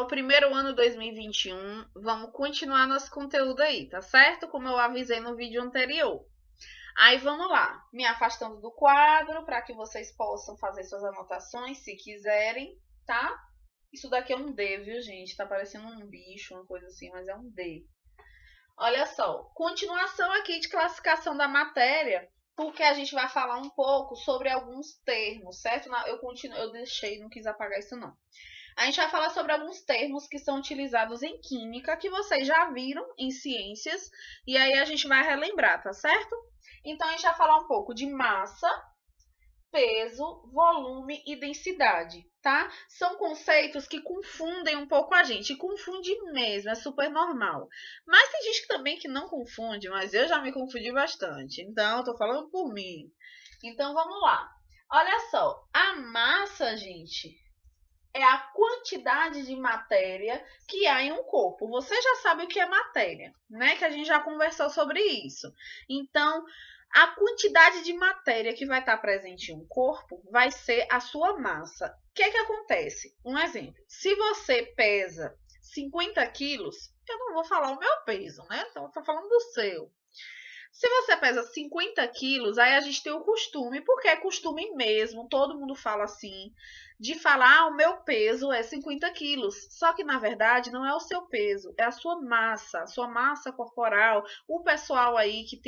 pessoal, primeiro ano 2021, vamos continuar nosso conteúdo aí, tá certo? Como eu avisei no vídeo anterior. Aí vamos lá, me afastando do quadro para que vocês possam fazer suas anotações se quiserem, tá? Isso daqui é um D, viu, gente? Tá parecendo um bicho, uma coisa assim, mas é um D. Olha só, continuação aqui de classificação da matéria, porque a gente vai falar um pouco sobre alguns termos, certo? Eu deixei, não quis apagar isso não. A gente vai falar sobre alguns termos que são utilizados em química, que vocês já viram em ciências, e aí a gente vai relembrar, tá certo? Então, a gente vai falar um pouco de massa, peso, volume e densidade, tá? São conceitos que confundem um pouco a gente, e confunde mesmo, é super normal. Mas tem gente também que não confunde, mas eu já me confundi bastante, então eu tô falando por mim. Então, vamos lá. Olha só, a massa, gente, é a quantidade de matéria que há em um corpo. Você já sabe o que é matéria, né? Que a gente já conversou sobre isso. Então, a quantidade de matéria que vai estar presente em um corpo vai ser a sua massa. O que acontece? Um exemplo. Se você pesa 50 quilos, eu não vou falar o meu peso, né? Então, eu estou falando do seu. Se você pesa 50 quilos, aí a gente tem o costume, porque é costume mesmo, todo mundo fala assim, de falar, o meu peso é 50 quilos. Só que, na verdade, não é o seu peso, é a sua massa corporal. O pessoal aí que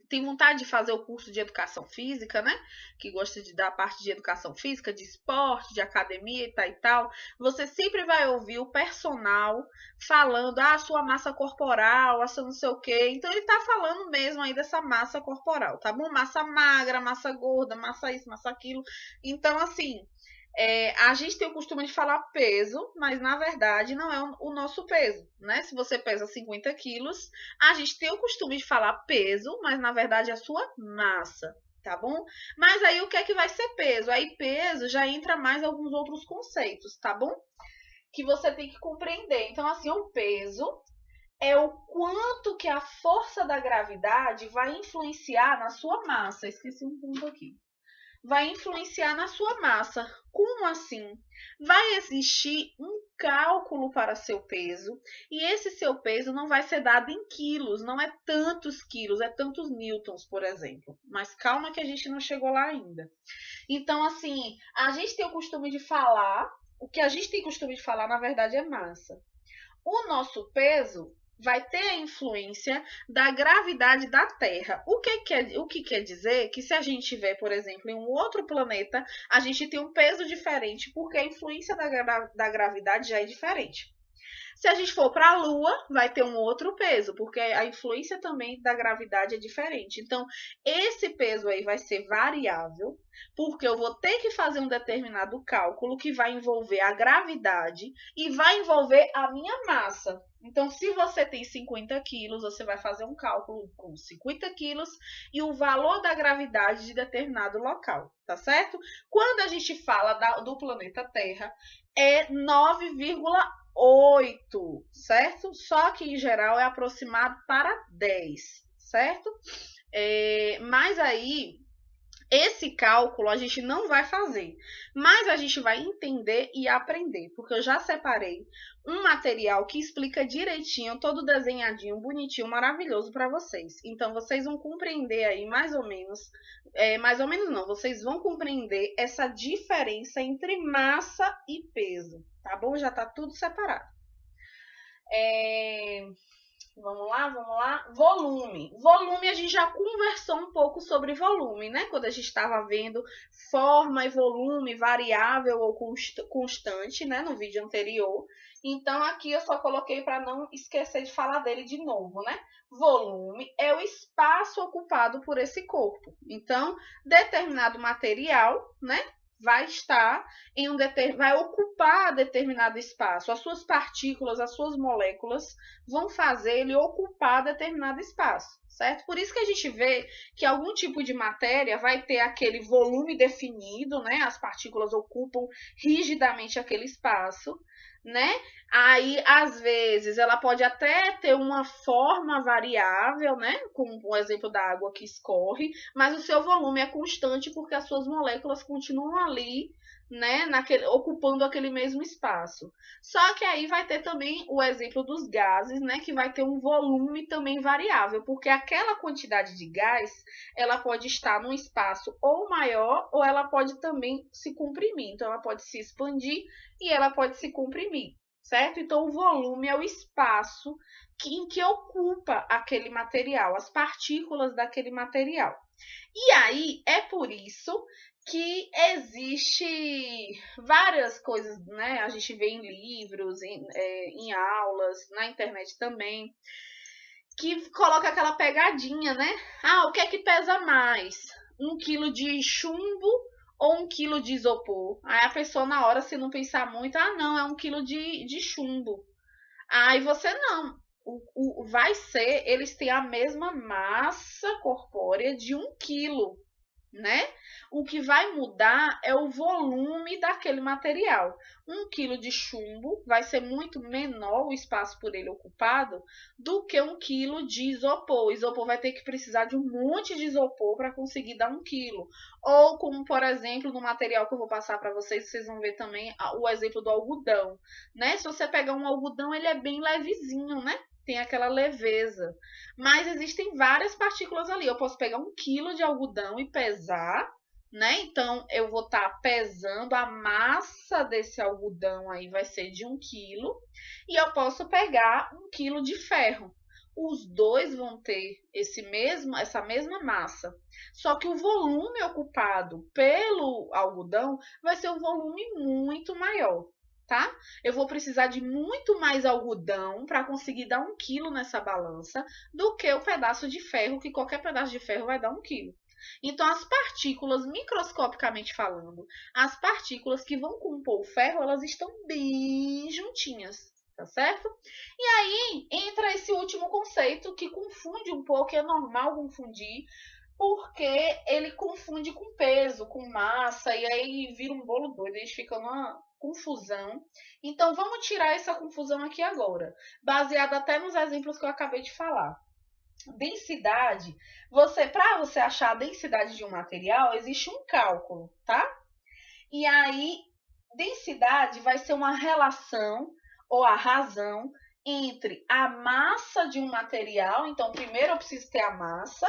tem vontade de fazer o curso de educação física, né? Que gosta de dar parte de educação física, de esporte, de academia e tal, você sempre vai ouvir o personal falando, sua massa corporal, a sua não sei o quê. Então, ele tá falando mesmo aí dessa massa corporal, tá bom? Massa magra, massa gorda, massa isso, massa aquilo. Então, assim, a gente tem o costume de falar peso, mas na verdade não é o nosso peso, né? Se você pesa 50 quilos, a gente tem o costume de falar peso, mas na verdade é a sua massa, tá bom? Mas aí o que é que vai ser peso? Aí peso já entra mais alguns outros conceitos, tá bom? Que você tem que compreender. Então, assim, o peso é o quanto que a força da gravidade vai influenciar na sua massa. Esqueci um ponto aqui. Vai influenciar na sua massa. Como assim? Vai existir um cálculo para seu peso e esse seu peso não vai ser dado em quilos, não é tantos quilos, é tantos newtons, por exemplo. Mas calma que a gente não chegou lá ainda. Então, assim, a gente tem o costume de falar, o que a gente tem costume de falar, na verdade, é massa. O nosso peso vai ter a influência da gravidade da Terra. O que quer dizer que se a gente tiver, por exemplo, em um outro planeta, a gente tem um peso diferente, porque a influência da gravidade já é diferente. Se a gente for para a Lua, vai ter um outro peso, porque a influência também da gravidade é diferente. Então, esse peso aí vai ser variável, porque eu vou ter que fazer um determinado cálculo que vai envolver a gravidade e vai envolver a minha massa. Então, se você tem 50 quilos, você vai fazer um cálculo com 50 quilos e o valor da gravidade de determinado local, tá certo? Quando a gente fala do planeta Terra, é 9,8, certo? Só que em geral é aproximado para 10, certo? Mas aí esse cálculo a gente não vai fazer, mas a gente vai entender e aprender, porque eu já separei um material que explica direitinho, todo desenhadinho, bonitinho, maravilhoso para vocês. Então, vocês vão compreender aí mais ou menos não, vocês vão compreender essa diferença entre massa e peso, tá bom? Já tá tudo separado. Vamos lá. Volume. Volume, a gente já conversou um pouco sobre volume, né? Quando a gente estava vendo forma e volume variável ou constante, né? No vídeo anterior. Então, aqui eu só coloquei para não esquecer de falar dele de novo, né? Volume é o espaço ocupado por esse corpo. Então, determinado material, né? Vai estar vai ocupar determinado espaço. As suas partículas, as suas moléculas vão fazer ele ocupar determinado espaço, certo? Por isso que a gente vê que algum tipo de matéria vai ter aquele volume definido, né? As partículas ocupam rigidamente aquele espaço, né? Aí, às vezes, ela pode até ter uma forma variável, né? Como o exemplo da água que escorre, mas o seu volume é constante porque as suas moléculas continuam ali né, ocupando aquele mesmo espaço. Só que aí vai ter também o exemplo dos gases, né, que vai ter um volume também variável, porque aquela quantidade de gás, ela pode estar num espaço ou maior, ou ela pode também se comprimir. Então, ela pode se expandir e ela pode se comprimir, certo? Então, o volume é o espaço em que ocupa aquele material, as partículas daquele material. E aí, é por isso que existe várias coisas, né? A gente vê em livros, em aulas, na internet também, que coloca aquela pegadinha, né? Ah, o que é que pesa mais? 1 quilo de chumbo ou 1 quilo de isopor? Aí a pessoa, na hora, se não pensar muito, ah, não, é 1 quilo de chumbo. Aí você não. Vai ser, eles têm a mesma massa corpórea de 1 quilo, né? O que vai mudar é o volume daquele material. 1 quilo de chumbo vai ser muito menor o espaço por ele ocupado do que 1 quilo de isopor. O isopor vai ter que precisar de um monte de isopor para conseguir dar 1 quilo. Ou como, por exemplo, no material que eu vou passar para vocês, vocês vão ver também o exemplo do algodão, né? Se você pegar um algodão, ele é bem levezinho, né? Tem aquela leveza. Mas existem várias partículas ali. Eu posso pegar 1 quilo de algodão e pesar, né? Então, eu vou estar pesando a massa desse algodão aí, vai ser de 1 quilo. E eu posso pegar 1 quilo de ferro. Os dois vão ter essa mesma massa. Só que o volume ocupado pelo algodão vai ser um volume muito maior, tá? Eu vou precisar de muito mais algodão para conseguir dar 1 quilo nessa balança do que o pedaço de ferro, que qualquer pedaço de ferro vai dar 1 quilo. Então, as partículas, microscopicamente falando, as partículas que vão compor o ferro, elas estão bem juntinhas, tá certo? E aí entra esse último conceito que confunde um pouco, é normal confundir, porque ele confunde com peso, com massa, e aí vira um bolo doido, a gente fica numa confusão. Então, vamos tirar essa confusão aqui agora, baseado até nos exemplos que eu acabei de falar. Densidade, para você achar a densidade de um material, existe um cálculo, tá? E aí, densidade vai ser uma relação ou a razão entre a massa de um material, então primeiro eu preciso ter a massa,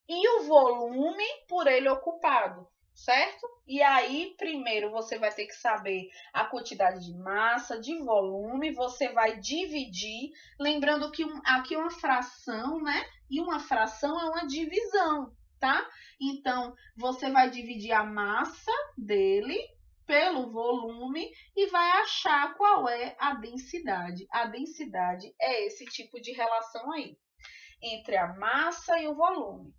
e o volume por ele ocupado, certo? E aí, primeiro você vai ter que saber a quantidade de massa, de volume, você vai dividir, lembrando que aqui é uma fração, né? E uma fração é uma divisão, tá? Então, você vai dividir a massa dele pelo volume e vai achar qual é a densidade. A densidade é esse tipo de relação aí, entre a massa e o volume.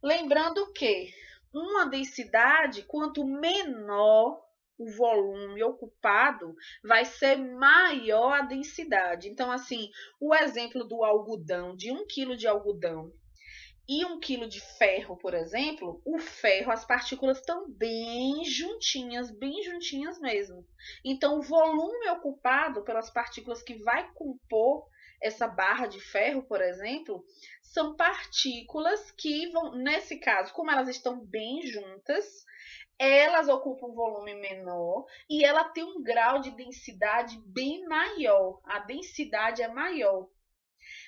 Lembrando que uma densidade, quanto menor o volume ocupado, vai ser maior a densidade. Então, assim, o exemplo do algodão, de 1 quilo de algodão e 1 quilo de ferro, por exemplo, o ferro, as partículas estão bem juntinhas mesmo. Então, o volume ocupado pelas partículas que vai compor essa barra de ferro, por exemplo, são partículas que vão, nesse caso, como elas estão bem juntas, elas ocupam um volume menor e ela tem um grau de densidade bem maior. A densidade é maior.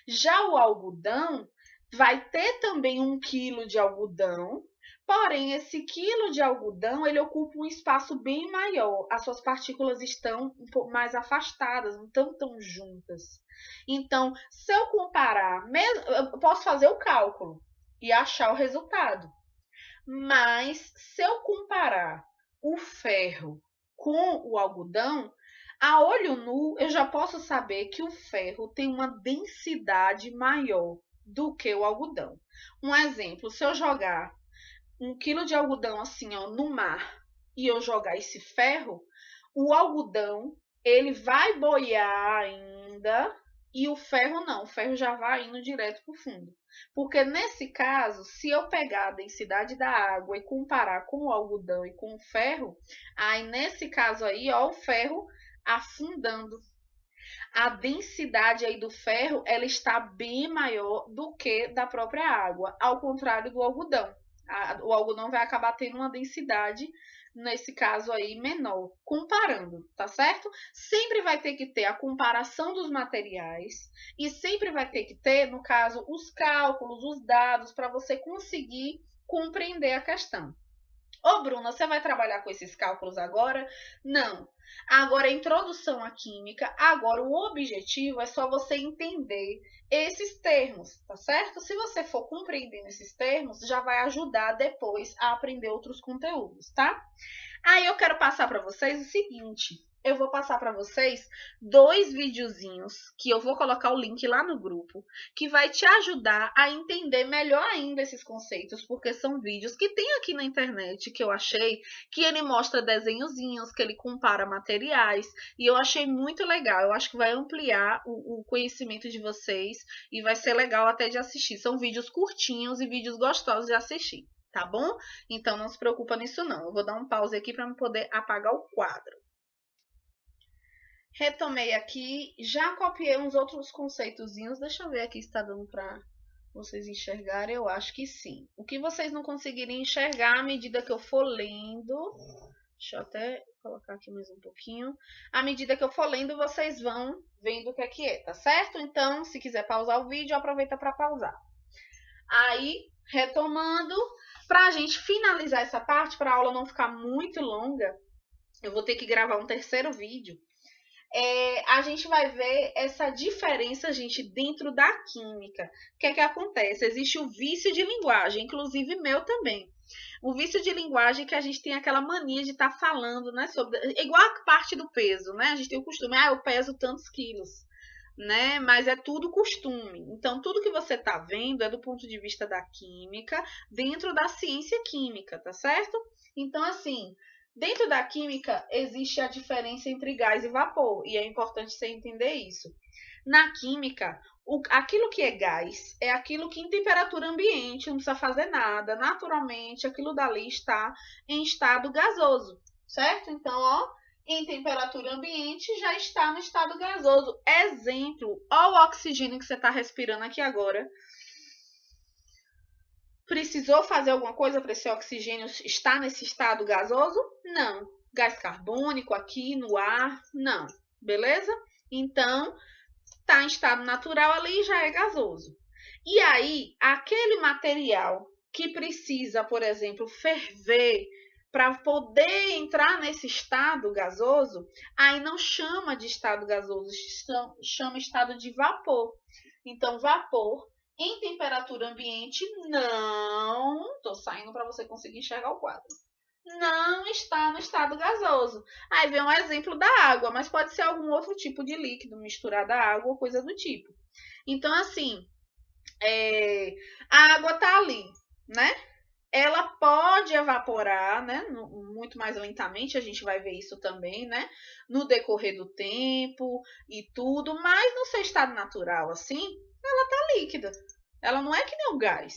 Já o algodão vai ter também 1 quilo de algodão, porém esse quilo de algodão ele ocupa um espaço bem maior. As suas partículas estão um pouco mais afastadas, não estão tão juntas. Então, se eu comparar, eu posso fazer o cálculo e achar o resultado. Mas se eu comparar o ferro com o algodão, a olho nu eu já posso saber que o ferro tem uma densidade maior do que o algodão. Um exemplo, se eu jogar 1 quilo de algodão assim, ó, no mar e eu jogar esse ferro, o algodão ele vai boiar ainda e o ferro não, o ferro já vai indo direto para o fundo. Porque nesse caso, se eu pegar a densidade da água e comparar com o algodão e com o ferro, aí nesse caso aí, ó, o ferro afundando. A densidade aí do ferro, ela está bem maior do que da própria água, ao contrário do algodão. O algodão vai acabar tendo uma densidade, nesse caso aí, menor, comparando, tá certo? Sempre vai ter que ter a comparação dos materiais e sempre vai ter que ter, no caso, os cálculos, os dados, para você conseguir compreender a questão. Ô, Bruna, você vai trabalhar com esses cálculos agora? Não. Agora, a introdução à química, agora o objetivo é só você entender esses termos, tá certo? Se você for compreendendo esses termos, já vai ajudar depois a aprender outros conteúdos, tá? Aí eu quero passar para vocês o seguinte. Eu vou passar para vocês 2 videozinhos que eu vou colocar o link lá no grupo, que vai te ajudar a entender melhor ainda esses conceitos, porque são vídeos que tem aqui na internet que eu achei que ele mostra desenhozinhos, que ele compara materiais, e eu achei muito legal. Eu acho que vai ampliar o conhecimento de vocês e vai ser legal até de assistir. São vídeos curtinhos e vídeos gostosos de assistir. Tá bom? Então não se preocupa nisso não. Eu vou dar um pause aqui para eu poder apagar o quadro. Retomei aqui, já copiei uns outros conceitozinhos. Deixa eu ver aqui se está dando para vocês enxergarem. Eu acho que sim. O que vocês não conseguirem enxergar à medida que eu for lendo... Deixa eu até colocar aqui mais um pouquinho. À medida que eu for lendo, vocês vão vendo o que é, tá certo? Então, se quiser pausar o vídeo, aproveita para pausar. Aí, retomando... Para a gente finalizar essa parte, para a aula não ficar muito longa, eu vou ter que gravar um terceiro vídeo. A gente vai ver essa diferença, gente, dentro da química. O que é que acontece? Existe o vício de linguagem, inclusive meu também. O vício de linguagem que a gente tem aquela mania de estar falando, né? Igual a parte do peso, né? A gente tem o costume, eu peso tantos quilos. Né? Mas é tudo costume. Então, tudo que você está vendo é do ponto de vista da química, dentro da ciência química, tá certo? Então, assim, dentro da química existe a diferença entre gás e vapor, e é importante você entender isso. Na química, aquilo que é gás é aquilo que em temperatura ambiente não precisa fazer nada, naturalmente aquilo dali está em estado gasoso, certo? Então, ó, em temperatura ambiente já está no estado gasoso. Exemplo, olha o oxigênio que você está respirando aqui agora. Precisou fazer alguma coisa para esse oxigênio estar nesse estado gasoso? Não. Gás carbônico aqui no ar? Não. Beleza? Então, está em estado natural ali e já é gasoso. E aí, aquele material que precisa, por exemplo, ferver para poder entrar nesse estado gasoso, aí não chama de estado gasoso, chama estado de vapor. Então, vapor em temperatura ambiente não... Estou saindo para você conseguir enxergar o quadro. Não está no estado gasoso. Aí vem um exemplo da água, mas pode ser algum outro tipo de líquido misturado à água ou coisa do tipo. Então, assim, a água está ali, né? Ela pode evaporar, né, muito mais lentamente, a gente vai ver isso também, né, no decorrer do tempo e tudo, mas no seu estado natural, assim, ela tá líquida. Ela não é que nem o gás.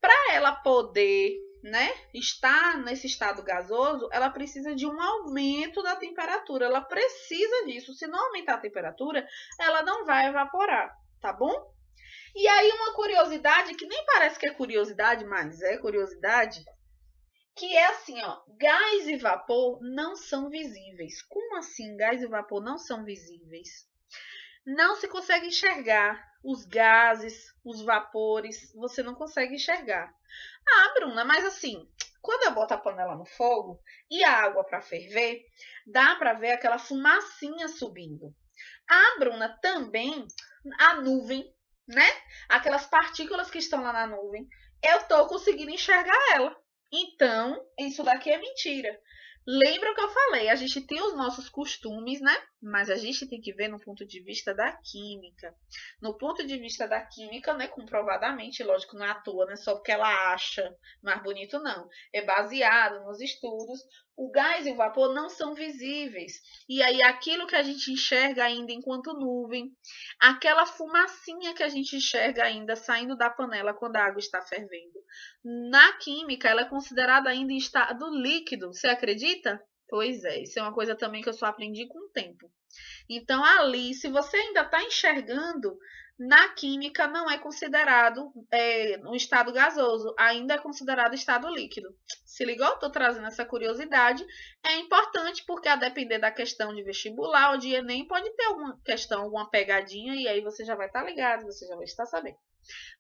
Para ela poder, né, estar nesse estado gasoso, ela precisa de um aumento da temperatura. Ela precisa disso. Se não aumentar a temperatura, ela não vai evaporar, tá bom? E aí uma curiosidade, que nem parece que é curiosidade, mas é curiosidade, que é assim, ó, gás e vapor não são visíveis. Como assim gás e vapor não são visíveis? Não se consegue enxergar os gases, os vapores, você não consegue enxergar. Ah, Bruna, mas assim, quando eu boto a panela no fogo e a água para ferver, dá para ver aquela fumacinha subindo. Ah, Bruna, também a nuvem, né? Aquelas partículas que estão lá na nuvem, eu tô conseguindo enxergar ela. Então, isso daqui é mentira. Lembra o que eu falei? A gente tem os nossos costumes, né? Mas a gente tem que ver no ponto de vista da química. No ponto de vista da química, né? Comprovadamente, lógico, não é à toa, não é só porque ela acha mais bonito, não. É baseado nos estudos. O gás e o vapor não são visíveis. E aí, aquilo que a gente enxerga ainda enquanto nuvem, aquela fumacinha que a gente enxerga ainda saindo da panela quando a água está fervendo. Na química, ela é considerada ainda em estado líquido. Você acredita? Pois é, isso é uma coisa também que eu só aprendi com o tempo. Então, ali, se você ainda está enxergando, na química não é considerado um estado gasoso, ainda é considerado estado líquido. Se ligou? Estou trazendo essa curiosidade. É importante porque, a depender da questão de vestibular ou de Enem, pode ter alguma questão, alguma pegadinha, e aí você já vai estar ligado, você já vai estar sabendo.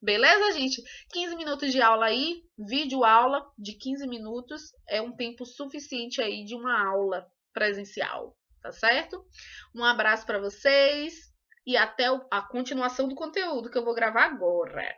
Beleza, gente? 15 minutos de aula aí, vídeo aula de 15 minutos é um tempo suficiente aí de uma aula presencial, tá certo? Um abraço para vocês e até a continuação do conteúdo que eu vou gravar agora.